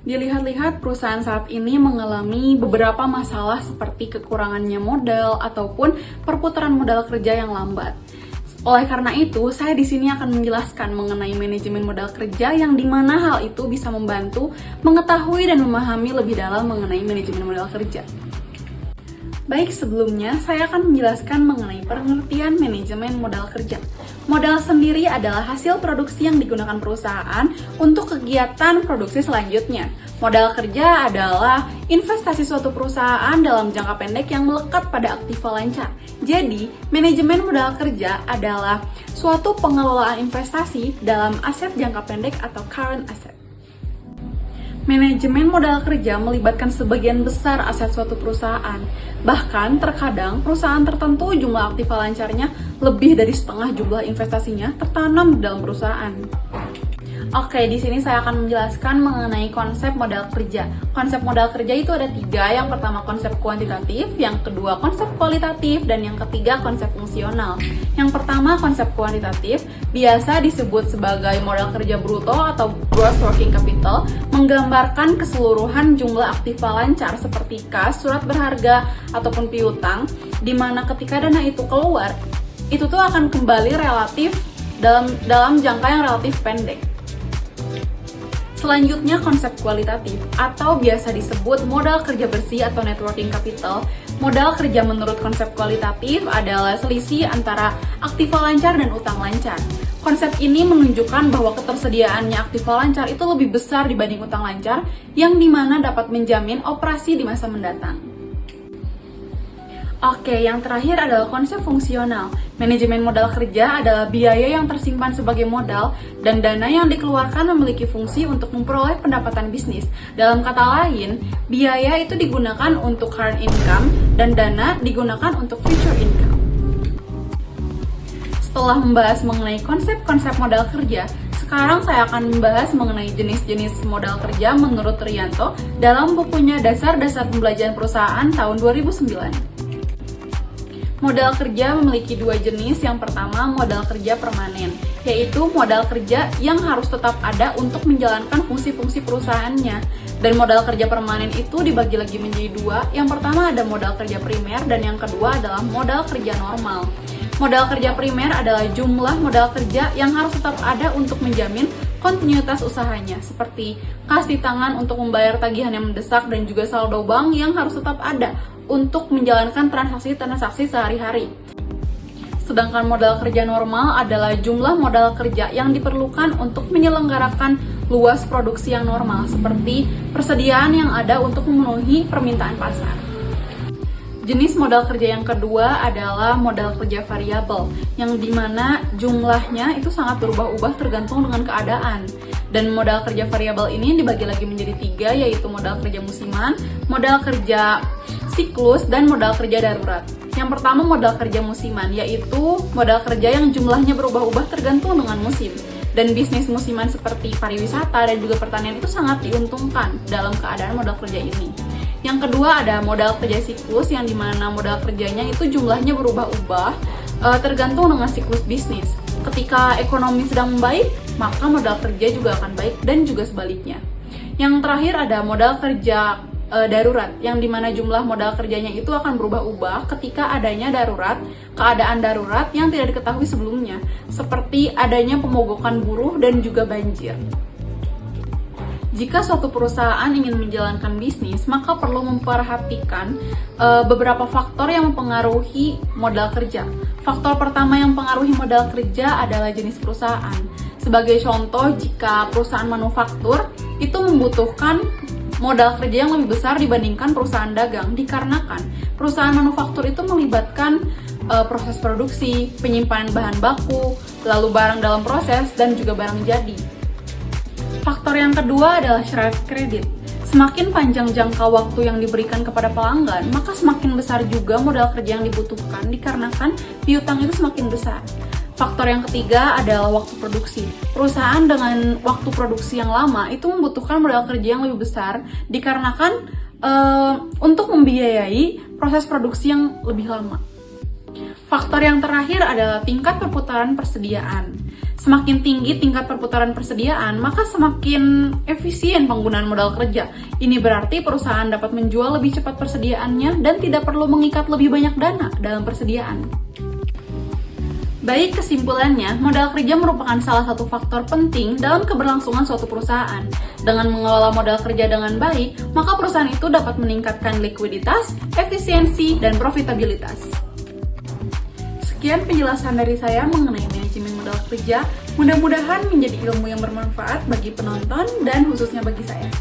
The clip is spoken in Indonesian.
Dilihat-lihat, perusahaan saat ini mengalami beberapa masalah seperti kekurangannya modal ataupun perputaran modal kerja yang lambat. Oleh karena itu, saya di sini akan menjelaskan mengenai manajemen modal kerja yang dimana hal itu bisa membantu mengetahui dan memahami lebih dalam mengenai manajemen modal kerja. Baik, sebelumnya saya akan menjelaskan mengenai pengertian manajemen modal kerja. Modal sendiri adalah hasil produksi yang digunakan perusahaan untuk kegiatan produksi selanjutnya. Modal kerja adalah investasi suatu perusahaan dalam jangka pendek yang melekat pada aktiva lancar. Jadi, manajemen modal kerja adalah suatu pengelolaan investasi dalam aset jangka pendek atau current asset. Manajemen modal kerja melibatkan sebagian besar aset suatu perusahaan. Bahkan, terkadang perusahaan tertentu jumlah aktiva lancarnya lebih dari setengah jumlah investasinya tertanam di dalam perusahaan. Oke, di sini saya akan menjelaskan mengenai konsep modal kerja. Konsep modal kerja itu ada 3. Yang pertama konsep kuantitatif, yang kedua konsep kualitatif, dan yang ketiga konsep fungsional. Yang pertama konsep kuantitatif, biasa disebut sebagai modal kerja bruto atau gross working capital, menggambarkan keseluruhan jumlah aktiva lancar seperti kas, surat berharga, ataupun piutang, di mana ketika dana itu keluar, itu tuh akan kembali relatif dalam jangka yang relatif pendek. Selanjutnya konsep kualitatif atau biasa disebut modal kerja bersih atau net working capital. Modal kerja menurut konsep kualitatif adalah selisih antara aktiva lancar dan utang lancar. Konsep ini menunjukkan bahwa ketersediaannya aktiva lancar itu lebih besar dibanding utang lancar yang dimana dapat menjamin operasi di masa mendatang. Oke, yang terakhir adalah konsep fungsional. Manajemen modal kerja adalah biaya yang tersimpan sebagai modal dan dana yang dikeluarkan memiliki fungsi untuk memperoleh pendapatan bisnis. Dalam kata lain, biaya itu digunakan untuk current income dan dana digunakan untuk future income. Setelah membahas mengenai konsep-konsep modal kerja, sekarang saya akan membahas mengenai jenis-jenis modal kerja menurut Rianto dalam bukunya Dasar-Dasar Pembelajaran Perusahaan tahun 2009. Modal kerja memiliki 2 jenis. Yang pertama, modal kerja permanen, yaitu modal kerja yang harus tetap ada untuk menjalankan fungsi-fungsi perusahaannya. Dan modal kerja permanen itu dibagi lagi menjadi 2. Yang pertama ada modal kerja primer dan yang kedua adalah modal kerja normal. Modal kerja primer adalah jumlah modal kerja yang harus tetap ada untuk menjamin kontinuitas usahanya, seperti kas di tangan untuk membayar tagihan yang mendesak dan juga saldo bank yang harus tetap ada untuk menjalankan transaksi-transaksi sehari-hari. Sedangkan modal kerja normal adalah jumlah modal kerja yang diperlukan untuk menyelenggarakan luas produksi yang normal, seperti persediaan yang ada untuk memenuhi permintaan pasar. Jenis modal kerja yang kedua adalah modal kerja variabel, yang dimana jumlahnya itu sangat berubah-ubah tergantung dengan keadaan. Dan modal kerja variabel ini dibagi lagi menjadi 3, yaitu modal kerja musiman, modal kerja siklus, dan modal kerja darurat. Yang pertama modal kerja musiman, yaitu modal kerja yang jumlahnya berubah-ubah tergantung dengan musim. Dan bisnis musiman seperti pariwisata dan juga pertanian itu sangat diuntungkan dalam keadaan modal kerja ini. Yang kedua ada modal kerja siklus, yang dimana modal kerjanya itu jumlahnya berubah-ubah tergantung dengan siklus bisnis. Ketika ekonomi sedang membaik, maka modal kerja juga akan baik dan juga sebaliknya. Yang terakhir ada modal kerja darurat, yang dimana jumlah modal kerjanya itu akan berubah-ubah ketika adanya keadaan darurat yang tidak diketahui sebelumnya, seperti adanya pemogokan buruh dan juga banjir. Jika suatu perusahaan ingin menjalankan bisnis, maka perlu memperhatikan beberapa faktor yang mempengaruhi modal kerja. Faktor pertama yang mempengaruhi modal kerja adalah jenis perusahaan. Sebagai contoh, jika perusahaan manufaktur itu membutuhkan modal kerja yang lebih besar dibandingkan perusahaan dagang, dikarenakan perusahaan manufaktur itu melibatkan proses produksi, penyimpanan bahan baku, lalu barang dalam proses, dan juga barang jadi. Faktor yang kedua adalah syarat kredit. Semakin panjang jangka waktu yang diberikan kepada pelanggan, maka semakin besar juga modal kerja yang dibutuhkan dikarenakan piutang itu semakin besar. Faktor yang ketiga adalah waktu produksi. Perusahaan dengan waktu produksi yang lama itu membutuhkan modal kerja yang lebih besar dikarenakan untuk membiayai proses produksi yang lebih lama. Faktor yang terakhir adalah tingkat perputaran persediaan. Semakin tinggi tingkat perputaran persediaan, maka semakin efisien penggunaan modal kerja. Ini berarti perusahaan dapat menjual lebih cepat persediaannya dan tidak perlu mengikat lebih banyak dana dalam persediaan. Baik, kesimpulannya, modal kerja merupakan salah satu faktor penting dalam keberlangsungan suatu perusahaan. Dengan mengelola modal kerja dengan baik, maka perusahaan itu dapat meningkatkan likuiditas, efisiensi, dan profitabilitas. Sekian penjelasan dari saya mengenai manajemen modal kerja. Mudah-mudahan menjadi ilmu yang bermanfaat bagi penonton dan khususnya bagi saya.